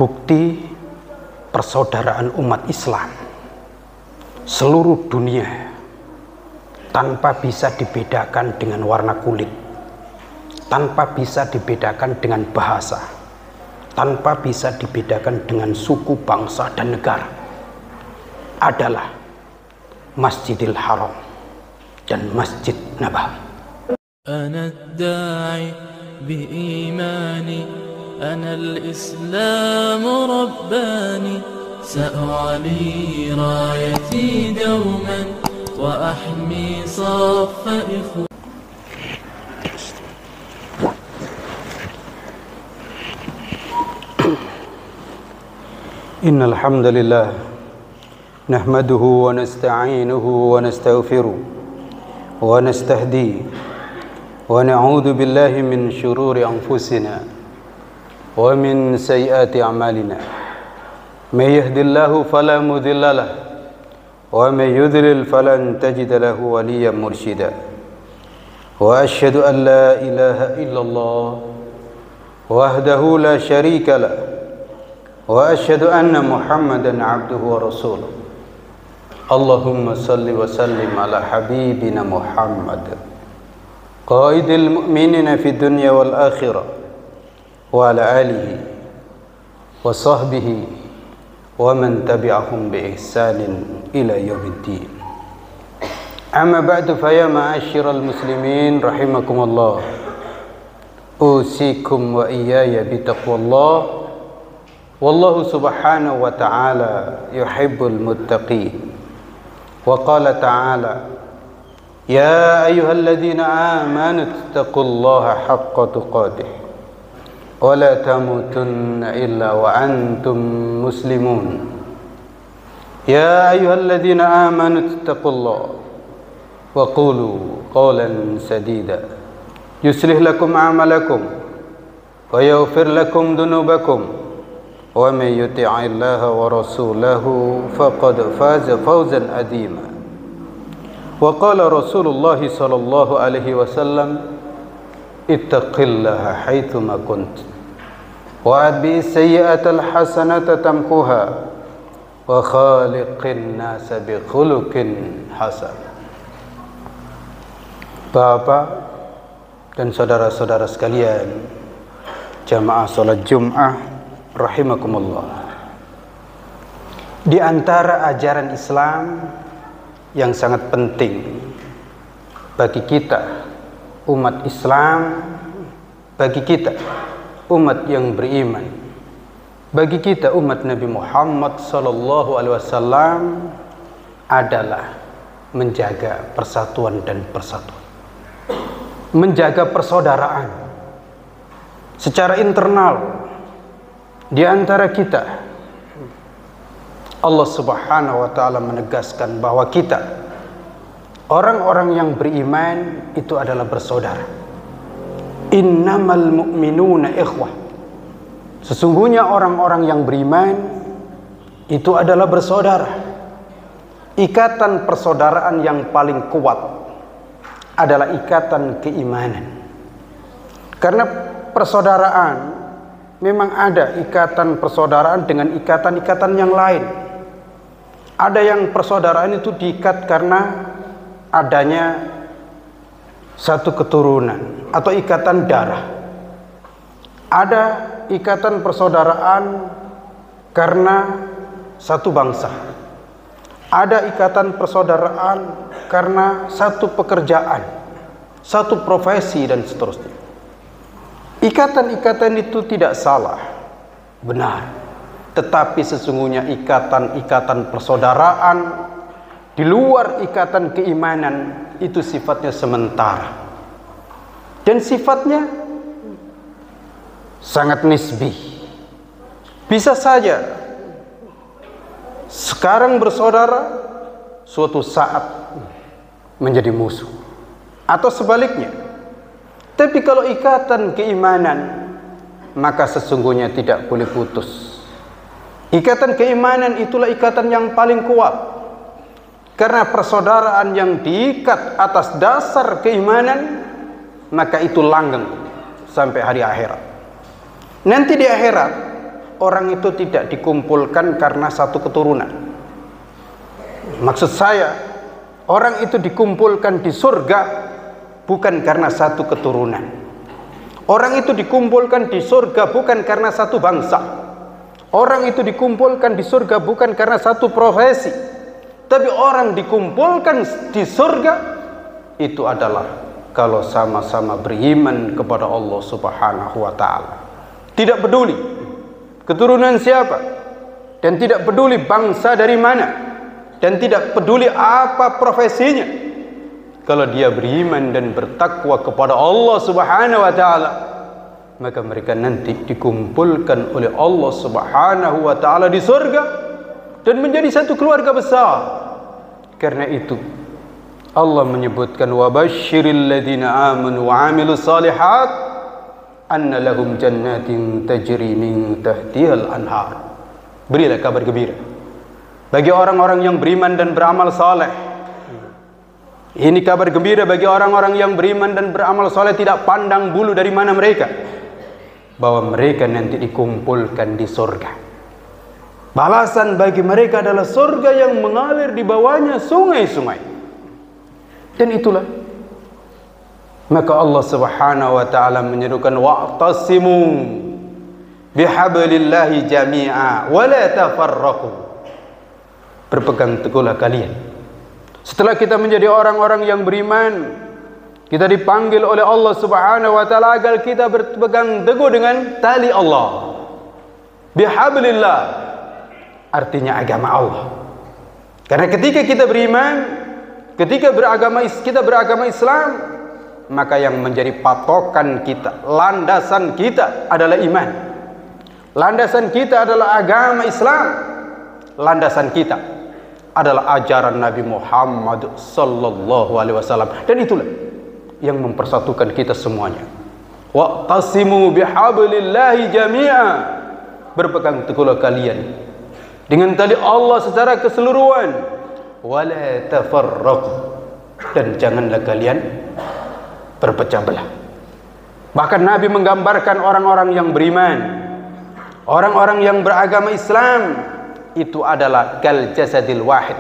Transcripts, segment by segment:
bukti persaudaraan umat Islam seluruh dunia tanpa bisa dibedakan dengan warna kulit, tanpa bisa dibedakan dengan bahasa, tanpa bisa dibedakan dengan suku, bangsa, dan negara adalah Masjidil Haram dan Masjid Nabawi. Ana ad-da'i bi-imani, ana al-Islam rabbani, sa'ali rayati dawman wa ahmi saffa ikhwan. Innal hamdalillah nahmaduhu wa nasta'inuhu wa nastaghfiruh wa nastahdi wa na'udzu billahi min shururi anfusina wa min sayyiati a'malina. May yahdihillahu fala mudilla lahu wa may yudlil falan tajida lahu waliyyan mursyida. Wa asyhadu an la ilaha illallah wahdahu la syarika lahu wa asyhadu anna Muhammadan abduhu wa rasuluh. Allahumma salli wa sallim ala habibina Muhammad qaidil mu'minina fid dunya wal akhirah wa ala alihi wa sahbihi wa man tabi'ahum bi ihsanin ila yaumiddin. Amma ba'du, fa ya ma'asyiral muslimin rahimakumullah, usikum wa iyaya bi taqwallah. Wallahu subhanahu wa ta'ala yuhibbul muttaqin. Wa qala ta'ala, ya ayyuhalladzina amanu taqullaha haqqa tuqatih wa la tamutunna illa wa antum muslimun. Ya ayyuhalladzina amanu taqullaha wa qulu qawlan sadida yuslih lakum a'malakum wa yaghfir lakum dhunubakum wa may yuti'illaha wa rasulahu faqad faza fawzan adhima. Wa qala Rasulullah sallallahu alaihi wasallam, ittaqillaha haitsuma kunt wa adbi sayyi'atal hasanata tamhuha wa khaliqin nasa bi khuluqin hasan. Bapak dan saudara-saudara sekalian, jamaah salat Jumat rahimakumullah, di antara ajaran Islam yang sangat penting bagi kita umat Islam, bagi kita umat yang beriman, bagi kita umat Nabi Muhammad sallallahu alaihi wasallam adalah menjaga persatuan dan persatuan, menjaga persaudaraan secara internal di antara kita. Allah subhanahu wa ta'ala menegaskan bahwa kita orang-orang yang beriman itu adalah bersaudara. Innamal mu'minuna ikhwah, sesungguhnya orang-orang yang beriman itu adalah bersaudara. Ikatan persaudaraan yang paling kuat adalah ikatan keimanan. Karena persaudaraan memang ada ikatan persaudaraan dengan ikatan-ikatan yang lain. Ada yang persaudaraan itu diikat karena adanya satu keturunan atau ikatan darah. Ada ikatan persaudaraan karena satu bangsa. Ada ikatan persaudaraan karena satu pekerjaan, satu profesi, dan seterusnya. Ikatan-ikatan itu tidak salah, benar. Tetapi sesungguhnya ikatan-ikatan persaudaraan di luar ikatan keimanan itu sifatnya sementara. Dan sifatnya sangat nisbi. Bisa saja sekarang bersaudara, suatu saat menjadi musuh. Atau sebaliknya. Tapi kalau ikatan keimanan, maka sesungguhnya tidak boleh putus. Ikatan keimanan itulah ikatan yang paling kuat. Karena persaudaraan yang diikat atas dasar keimanan, maka itu langgeng sampai hari akhirat. Nanti di akhirat, orang itu tidak dikumpulkan karena satu keturunan. Maksud saya, orang itu dikumpulkan di surga bukan karena satu keturunan. Orang itu dikumpulkan di surga bukan karena satu bangsa. Orang itu dikumpulkan di surga bukan karena satu profesi. Tapi orang dikumpulkan di surga itu adalah kalau sama-sama beriman kepada Allah Subhanahu wa ta'ala. Tidak peduli keturunan siapa, dan tidak peduli bangsa dari mana, dan tidak peduli apa profesinya. Kalau dia beriman dan bertakwa kepada Allah Subhanahu wa ta'ala, maka mereka nanti dikumpulkan oleh Allah Subhanahu wa ta'ala di surga dan menjadi satu keluarga besar. Karena itu Allah menyebutkan wa basyiril ladzina amanu wa 'amilus shalihat anna lahum jannatin tajri min tahtihal anhar. Berilah kabar gembira bagi orang-orang yang beriman dan beramal saleh. Ini kabar gembira bagi orang-orang yang beriman dan beramal saleh, tidak pandang bulu dari mana mereka, bahwa mereka nanti dikumpulkan di surga. Balasan bagi mereka adalah surga yang mengalir di bawahnya sungai-sungai. Dan itulah maka Allah Subhanahu wa ta'ala menyerukan wa'tasimu bihablillahi jami'a wa la tafarraqu. Berpegang teguhlah kalian. Setelah kita menjadi orang-orang yang beriman, kita dipanggil oleh Allah Subhanahu wa ta'ala agar kita berpegang teguh dengan tali Allah. Bihablillah artinya agama Allah. Karena ketika kita beriman, ketika kita beragama Islam, maka yang menjadi patokan kita, landasan kita adalah iman. Landasan kita adalah agama Islam. Landasan kita adalah ajaran Nabi Muhammad sallallahu alaihi wasallam. Dan itulah yang mempersatukan kita semuanya. Wa'tasimu bihablillahi jami'a. Berpegang teguhlah kalian dengan tali Allah secara keseluruhan. Wala tafarraqu, dan janganlah kalian berpecah belah. Bahkan Nabi menggambarkan orang-orang yang beriman, orang-orang yang beragama Islam itu adalah kal jasadil wahid,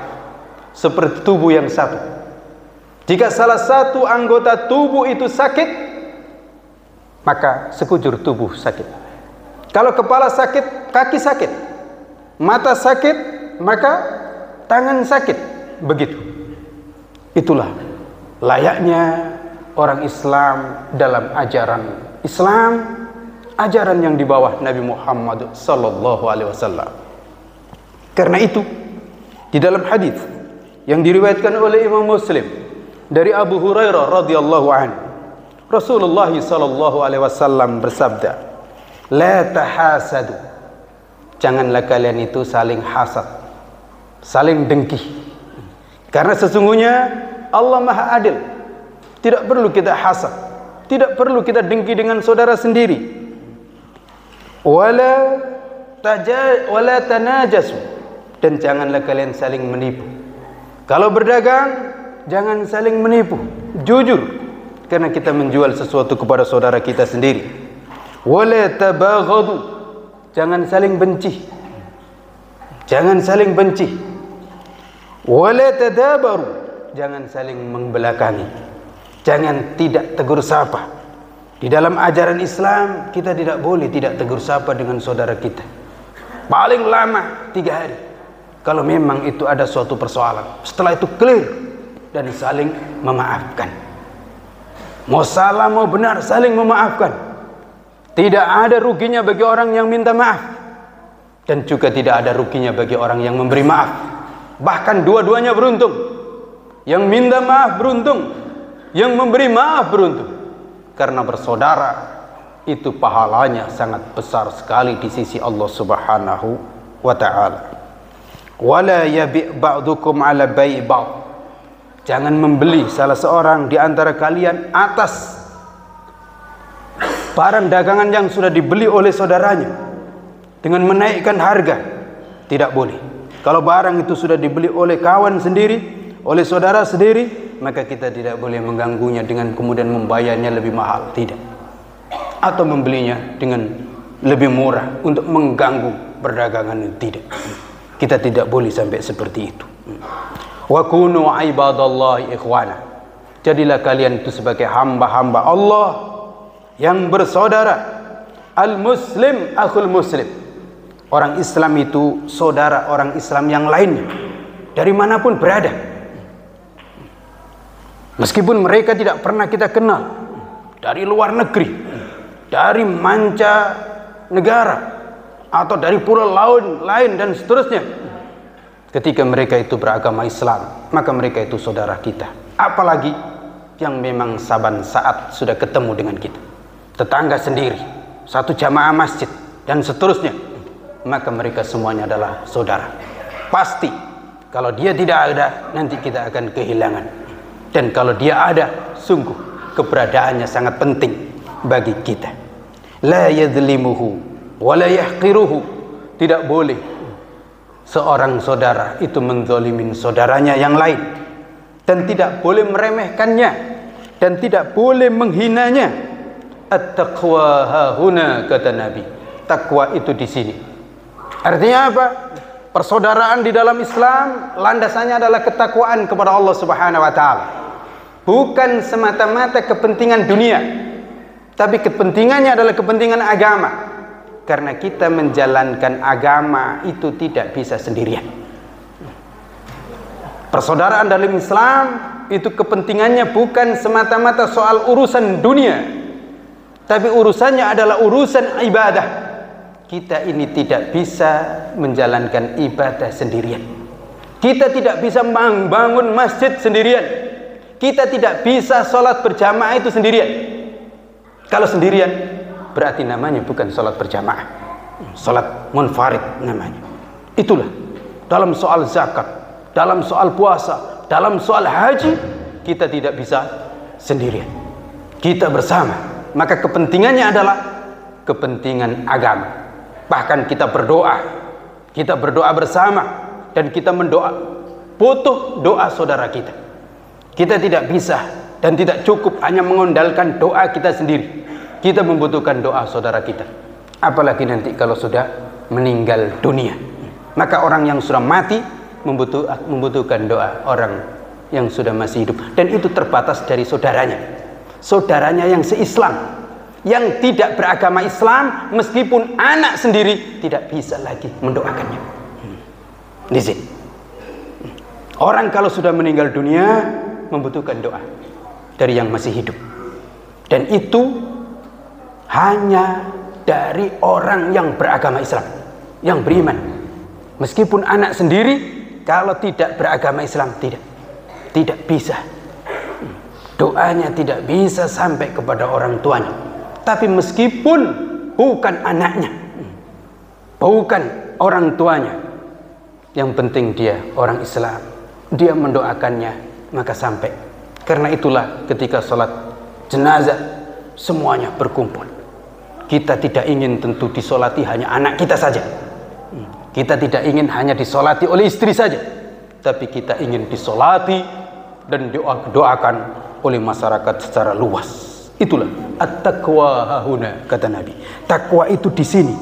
seperti tubuh yang satu. Jika salah satu anggota tubuh itu sakit, maka sekujur tubuh sakit. Kalau kepala sakit, kaki sakit, mata sakit, maka tangan sakit. Begitu. Itulah layaknya orang Islam dalam ajaran Islam, ajaran yang di bawah Nabi Muhammad sallallahu alaihi wasallam. Karena itu di dalam hadis yang diriwayatkan oleh Imam Muslim dari Abu Hurairah radhiyallahu anhu, Rasulullah sallallahu alaihi wasallam bersabda, "La tahasadu." Janganlah kalian itu saling hasad, saling dengki. Karena sesungguhnya Allah Maha Adil. Tidak perlu kita hasad, tidak perlu kita dengki dengan saudara sendiri. Wala tanajasu, dan janganlah kalian saling menipu. Kalau berdagang, jangan saling menipu, jujur, karena kita menjual sesuatu kepada saudara kita sendiri. Wala tabaghadu, jangan saling benci, jangan saling benci. Wala tadabaru, jangan saling membelakangi, jangan tidak tegur sapa. Di dalam ajaran Islam kita tidak boleh tidak tegur sapa dengan saudara kita. Paling lama 3 hari. Kalau memang itu ada suatu persoalan, setelah itu clear dan saling memaafkan. Mau salah mau benar, saling memaafkan. Tidak ada ruginya bagi orang yang minta maaf, dan juga tidak ada ruginya bagi orang yang memberi maaf. Bahkan dua-duanya beruntung. Yang minta maaf beruntung, yang memberi maaf beruntung. Karena bersaudara itu pahalanya sangat besar sekali di sisi Allah Subhanahu wa ta'ala. Wala yabi' ba'dukum ala bai' ba'd. Jangan membeli salah seorang di antara kalian atas barang dagangan yang sudah dibeli oleh saudaranya dengan menaikkan harga. Tidak boleh. Kalau barang itu sudah dibeli oleh kawan sendiri, oleh saudara sendiri, maka kita tidak boleh mengganggunya dengan kemudian membayarnya lebih mahal. Tidak. Atau membelinya dengan lebih murah untuk mengganggu perdagangan. Tidak, kita tidak boleh sampai seperti itu. Wa kunu ibadallahi ikhwana, jadilah kalian itu sebagai hamba-hamba Allah yang bersaudara. Al-muslim akhul muslim, orang Islam itu saudara orang Islam yang lainnya dari manapun berada, meskipun mereka tidak pernah kita kenal, dari luar negeri, dari manca negara, atau dari pulau lain dan seterusnya. Ketika mereka itu beragama Islam, maka mereka itu saudara kita. Apalagi yang memang saban saat sudah ketemu dengan kita, tetangga sendiri, satu jamaah masjid dan seterusnya, maka mereka semuanya adalah saudara. Pasti kalau dia tidak ada, nanti kita akan kehilangan. Dan kalau dia ada, sungguh keberadaannya sangat penting bagi kita. La yadhlimuhu wa la yahqiruhu, tidak boleh seorang saudara itu menzalimin saudaranya yang lain, dan tidak boleh meremehkannya, dan tidak boleh menghinanya. At-taqwa hahuna, kata Nabi. Takwa itu di sini. Artinya apa? Persaudaraan di dalam Islam landasannya adalah ketakwaan kepada Allah Subhanahu wa taala. Bukan semata-mata kepentingan dunia, tapi kepentingannya adalah kepentingan agama. Karena kita menjalankan agama itu tidak bisa sendirian. Persaudaraan dalam Islam itu kepentingannya bukan semata-mata soal urusan dunia, tapi urusannya adalah urusan ibadah. Kita ini tidak bisa menjalankan ibadah sendirian. Kita tidak bisa membangun masjid sendirian. Kita tidak bisa sholat berjamaah itu sendirian. Kalau sendirian, berarti namanya bukan sholat berjamaah, sholat munfarid namanya. Itulah dalam soal zakat, dalam soal puasa, dalam soal haji, kita tidak bisa sendirian. Kita bersama. Maka kepentingannya adalah kepentingan agama. Bahkan kita berdoa bersama, dan kita butuh doa saudara kita. Kita tidak bisa dan tidak cukup hanya mengandalkan doa kita sendiri. Kita membutuhkan doa saudara kita. Apalagi nanti kalau sudah meninggal dunia, maka orang yang sudah mati membutuhkan doa orang yang sudah masih hidup, dan itu terbatas dari saudaranya yang se-Islam. Yang tidak beragama Islam, meskipun anak sendiri, tidak bisa lagi mendoakannya. Di sini orang kalau sudah meninggal dunia membutuhkan doa dari yang masih hidup, dan itu hanya dari orang yang beragama Islam, yang beriman. Meskipun anak sendiri, kalau tidak beragama Islam, tidak bisa. Doanya tidak bisa sampai kepada orang tuanya. Tapi meskipun bukan anaknya, bukan orang tuanya, yang penting dia orang Islam, dia mendoakannya, maka sampai. Karena itulah ketika sholat jenazah semuanya berkumpul. Kita tidak ingin tentu disolati hanya anak kita saja. Kita tidak ingin hanya disolati oleh istri saja, tapi kita ingin disolati dan doakan oleh masyarakat secara luas. Itulah at-taqwa hahuna, kata Nabi. Takwa itu di sini.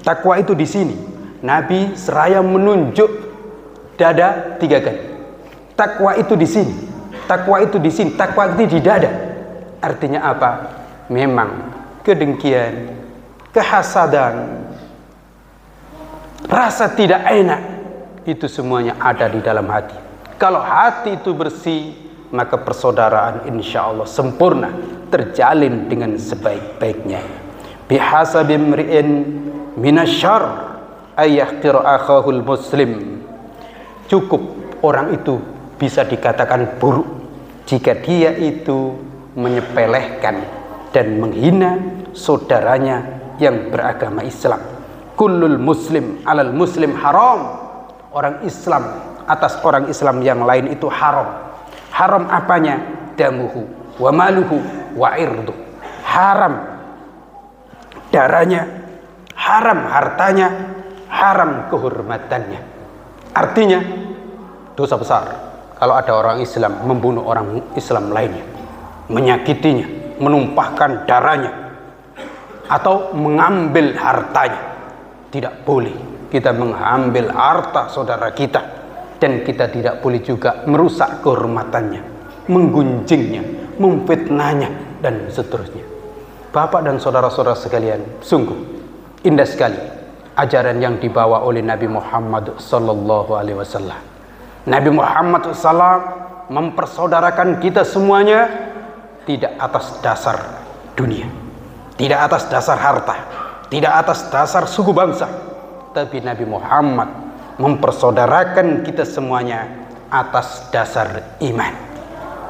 Takwa itu di sini. Nabi seraya menunjuk dada 3 kali. Takwa itu di sini. Takwa itu di sini. Takwa itu di dada. Artinya apa? Memang kedengkian, kehasadan, rasa tidak enak, itu semuanya ada di dalam hati. Kalau hati itu bersih, maka persaudaraan insya Allah sempurna, terjalin dengan sebaik-baiknya. Bihasabi imri'in minasyarr ayyahqira akhahul muslim. Cukup orang itu bisa dikatakan buruk jika dia itu menyepelehkan dan menghina saudaranya yang beragama Islam. Kullul muslim alal muslim haram. Orang Islam atas orang Islam yang lain itu haram. Haram apanya? Damuhu wa maluhu wa irdu. Haram darahnya, haram hartanya, haram kehormatannya. Artinya dosa besar kalau ada orang Islam membunuh orang Islam lainnya, menyakitinya, menumpahkan darahnya, atau mengambil hartanya. Tidak boleh kita mengambil harta saudara kita, dan kita tidak boleh juga merusak kehormatannya, menggunjingnya, memfitnahnya, dan seterusnya. Bapak dan saudara-saudara sekalian, sungguh indah sekali ajaran yang dibawa oleh Nabi Muhammad sallallahu alaihi wasallam. Nabi Muhammad SAW mempersaudarakan kita semuanya tidak atas dasar dunia, tidak atas dasar harta, tidak atas dasar suku bangsa, tapi Nabi Muhammad mempersaudarakan kita semuanya atas dasar iman.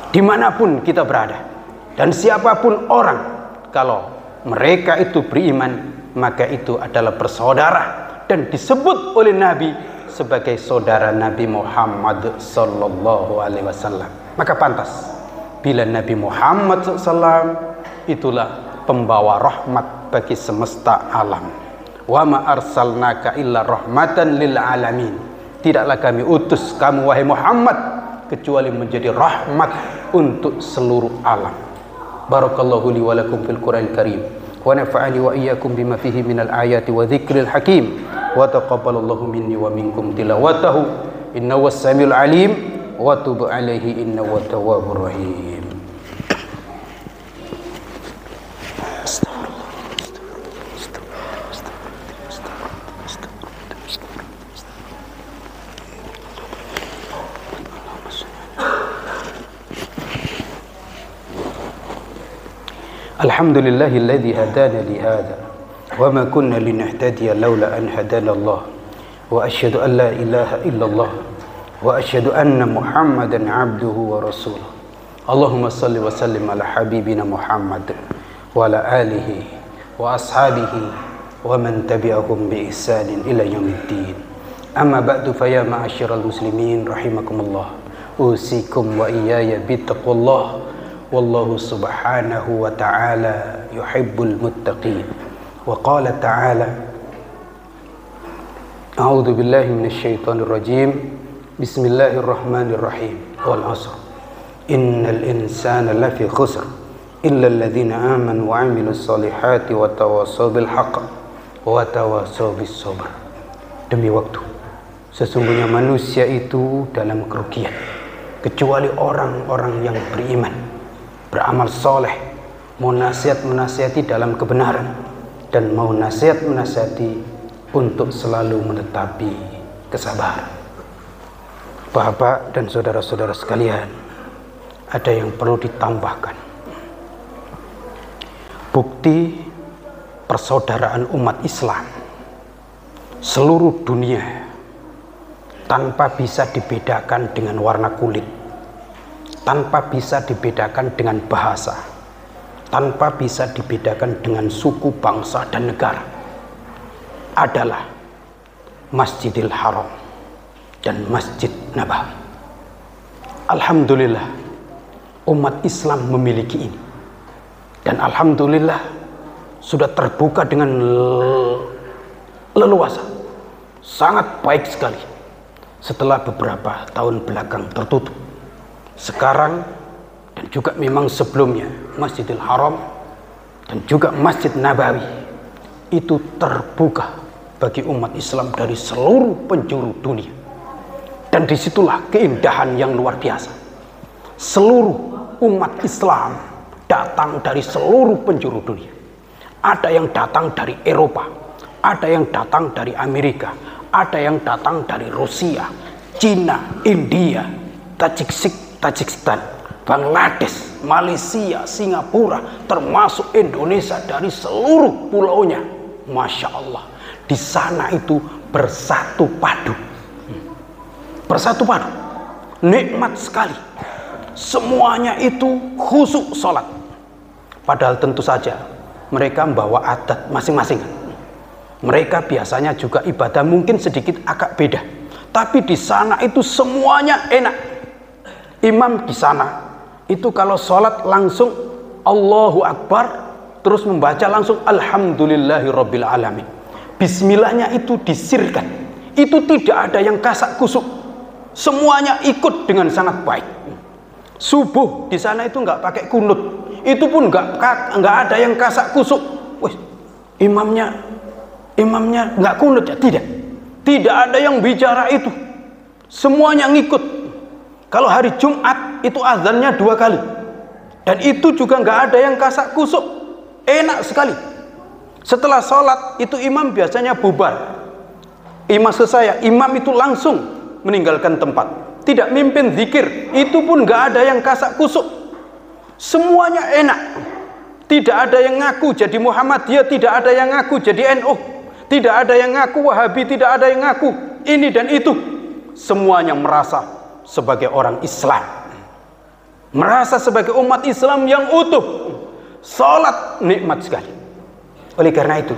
Dimanapun kita berada dan siapapun orang, kalau mereka itu beriman, maka itu adalah bersaudara dan disebut oleh Nabi sebagai saudara Nabi Muhammad sallallahu alaihi wasallam. Maka pantas bila Nabi Muhammad SAW itulah pembawa rahmat bagi semesta alam. Wa ma arsalnaka illa rahmatan lil alamin. Tidaklah kami utus kamu wahai Muhammad kecuali menjadi rahmat untuk seluruh alam. Barakallahu li wa lakum fil Qur'anil Karim. Wa nafa'ani wa iyyakum bima fihi minal ayati wa dzikril hakim. Wa taqabbalallahu minni wa minkum tilawatahu innahu was-samiul alim wa tub 'alaihi innahu wat-tawwabur rahim. Alhamdulillahilladzi hadana li hadza wa ma kunna linahtadiya laula an hadana Allah wa asyhadu an la ilaha illallah wa asyhadu anna Muhammadan abduhu wa rasuluh. Allahumma salli wa sallim ala habibina Muhammad wa ala alihi wa ashabihi wa man tabi'ahum bi ihsanin ila yaumiddin. Amma ba'du, fa ya ma'asyiral muslimin rahimakumullah. Usikum wa iyaya bittaqullah. Wallahu subhanahu wa ta'ala yuhibbul muttaqin. Wa qala ta'ala a'udzu billahi minasy syaithanir rajim. Bismillahirrahmanirrahim. Wal 'asr. Innal insana lafi khusr illa alladhina amanu wa 'amilus solihati wa tawassaw bil haqq wa tawassaw bis sabr. Demi waktu, sesungguhnya manusia itu dalam kerugian kecuali orang-orang yang beriman, beramal soleh, mau nasihat-menasihati dalam kebenaran, dan mau nasihat-menasihati untuk selalu menetapi kesabaran. Bapak dan saudara-saudara sekalian, ada yang perlu ditambahkan. Bukti persaudaraan umat Islam seluruh dunia tanpa bisa dibedakan dengan warna kulit, tanpa bisa dibedakan dengan bahasa, tanpa bisa dibedakan dengan suku, bangsa, dan negara, adalah Masjidil Haram dan Masjid Nabawi. Alhamdulillah umat Islam memiliki ini, dan alhamdulillah sudah terbuka dengan leluasa, sangat baik sekali. Setelah beberapa tahun belakang tertutup, sekarang dan juga memang sebelumnya Masjidil Haram dan juga Masjid Nabawi itu terbuka bagi umat Islam dari seluruh penjuru dunia. Dan disitulah keindahan yang luar biasa. Seluruh umat Islam datang dari seluruh penjuru dunia. Ada yang datang dari Eropa, ada yang datang dari Amerika, ada yang datang dari Rusia, Cina, India, Tajikistan, Bangladesh, Malaysia, Singapura, termasuk Indonesia, dari seluruh pulaunya. Masya Allah, di sana itu bersatu padu, bersatu padu, nikmat sekali. Semuanya itu khusyuk sholat. Padahal tentu saja mereka membawa adat masing-masing. Mereka biasanya juga ibadah mungkin sedikit agak beda, tapi di sana itu semuanya enak. Imam di sana itu kalau sholat langsung Allahu Akbar, terus membaca langsung Alhamdulillahirabbil alamin. Bismillahnya itu disirkan, itu tidak ada yang kasak kusuk, semuanya ikut dengan sangat baik. Subuh di sana itu nggak pakai kunut, itu pun nggak ada yang kasak kusuk. Wih, imamnya nggak kunut ya? Tidak ada yang bicara itu, semuanya ngikut. Kalau hari Jumat itu azannya 2 kali, dan itu juga nggak ada yang kasak kusuk, enak sekali. Setelah sholat itu imam biasanya bubar. Maksud saya, imam itu langsung meninggalkan tempat, tidak mimpin zikir, itu pun nggak ada yang kasak kusuk, semuanya enak. Tidak ada yang ngaku jadi Muhammadiyah, tidak ada yang ngaku jadi NU, tidak ada yang ngaku Wahabi, tidak ada yang ngaku ini dan itu. Semuanya merasa sebagai orang Islam, merasa sebagai umat Islam yang utuh. Sholat nikmat sekali. Oleh karena itu,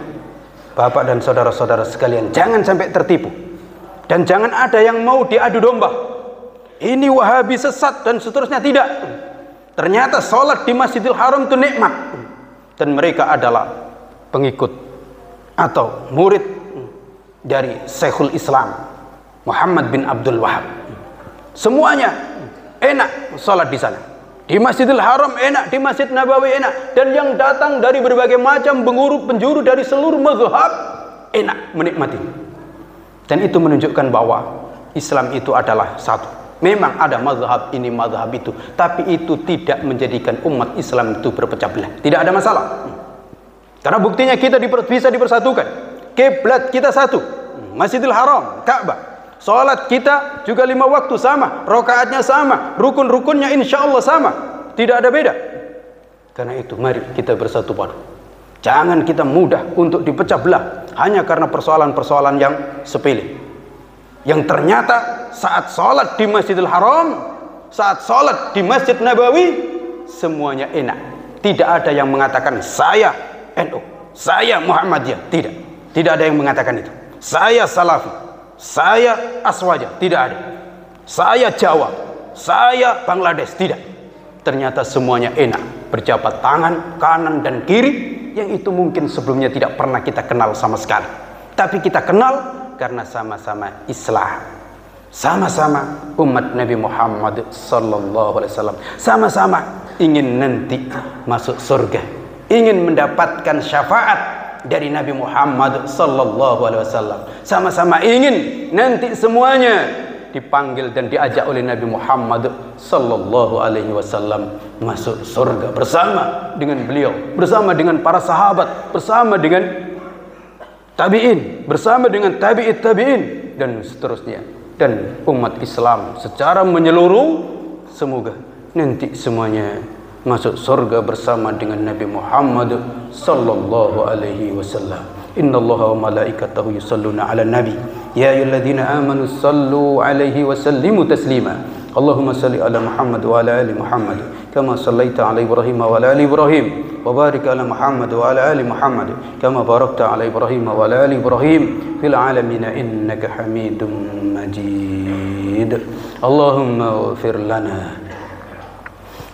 Bapak dan saudara-saudara sekalian, jangan sampai tertipu, dan jangan ada yang mau diadu domba. Ini Wahabi sesat dan seterusnya, tidak. Ternyata sholat di Masjidil Haram itu nikmat, dan mereka adalah pengikut atau murid dari Syekhul Islam Muhammad bin Abdul Wahab. Semuanya enak sholat di sana, di Masjidil Haram enak, di Masjid Nabawi enak, dan yang datang dari berbagai macam penjuru dari seluruh mazhab enak menikmati. Dan itu menunjukkan bahwa Islam itu adalah satu. Memang ada mazhab ini, mazhab itu, tapi itu tidak menjadikan umat Islam itu berpecah belah. Tidak ada masalah, karena buktinya kita bisa dipersatukan. Kiblat kita satu, Masjidil Haram, Ka'bah. Salat kita juga 5 waktu sama, rakaatnya sama, rukun-rukunnya insya Allah sama, tidak ada beda. Karena itu mari kita bersatu padu. Jangan kita mudah untuk dipecah belah hanya karena persoalan-persoalan yang sepele, yang ternyata saat sholat di Masjidil Haram, saat sholat di Masjid Nabawi, semuanya enak. Tidak ada yang mengatakan saya NU, saya Muhammadiyah, tidak ada yang mengatakan itu. Saya Salafi, saya Aswaja, tidak ada. Saya Jawa, saya Bangladesh, tidak. Ternyata semuanya enak, berjabat tangan kanan dan kiri, yang itu mungkin sebelumnya tidak pernah kita kenal sama sekali, tapi kita kenal karena sama-sama Islam, sama-sama umat Nabi Muhammad sallallahu alaihi wasallam, sama-sama ingin nanti masuk surga, ingin mendapatkan syafaat dari Nabi Muhammad sallallahu alaihi wasallam, sama-sama ingin nanti semuanya dipanggil dan diajak oleh Nabi Muhammad sallallahu alaihi wasallam masuk surga bersama dengan beliau, bersama dengan para sahabat, bersama dengan tabi'in, bersama dengan tabi'in dan seterusnya, dan umat Islam secara menyeluruh. Semoga nanti semuanya masuk surga bersama dengan Nabi Muhammad sallallahu alaihi wasallam. Innallaha wa malaikatahu yusalluna 'alan nabi ya ayyuhalladzina amanu sallu 'alaihi wa sallimu taslima. Allahumma salli ala Muhammad wa ala ali Muhammad kama sallaita ala Ibrahim wa ala ali Ibrahim wa barik ala Muhammad wa ala ali Muhammad kama barakta ala Ibrahim wa ala ali Ibrahim fil alamin innaka Hamidum Majid. Allahumma ighfir lana,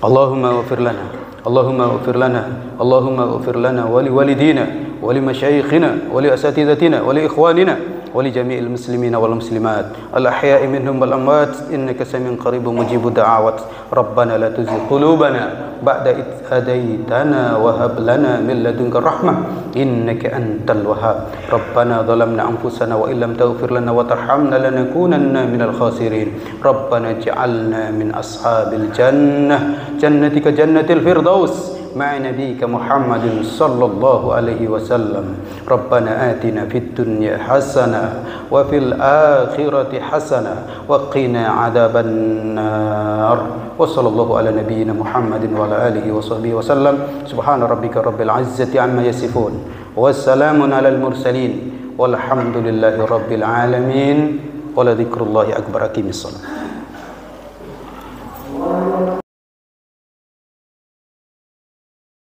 Allahumma ighfir lana, Allahumma ighfir lana, Allahumma ighfir lana wa li walidina wa li masyayikhina wa li asatidatina wa li ikhwanina ولجميع المسلمين والمسلمات الأحياء منهم والأموات إنك سميع قريب مجيب الدعوات. ربنا لا تزغ قلوبنا بعد إذ هديتنا وهب لنا من لدنك الرحمة إنك أنت الوهاب. ربنا ظلمنا أنفسنا وإن لم تغفر لنا وترحمنا لنكونن من الخاسرين. ربنا اجعلنا من أصحاب الجنة جنتك جنة الفردوس مع نبيك محمد صلى الله عليه وسلم. ربنا آتنا في الدنيا حسنة وفي الآخرة حسنة وقنا عذاب النار. وصلى الله على نبينا محمد وعلى آله وصحبه وسلم. سبحان ربك رب العزة عما يصفون والسلام على المرسلين والحمد لله رب العالمين ولذكر الله أكبر. أقم الصلاة.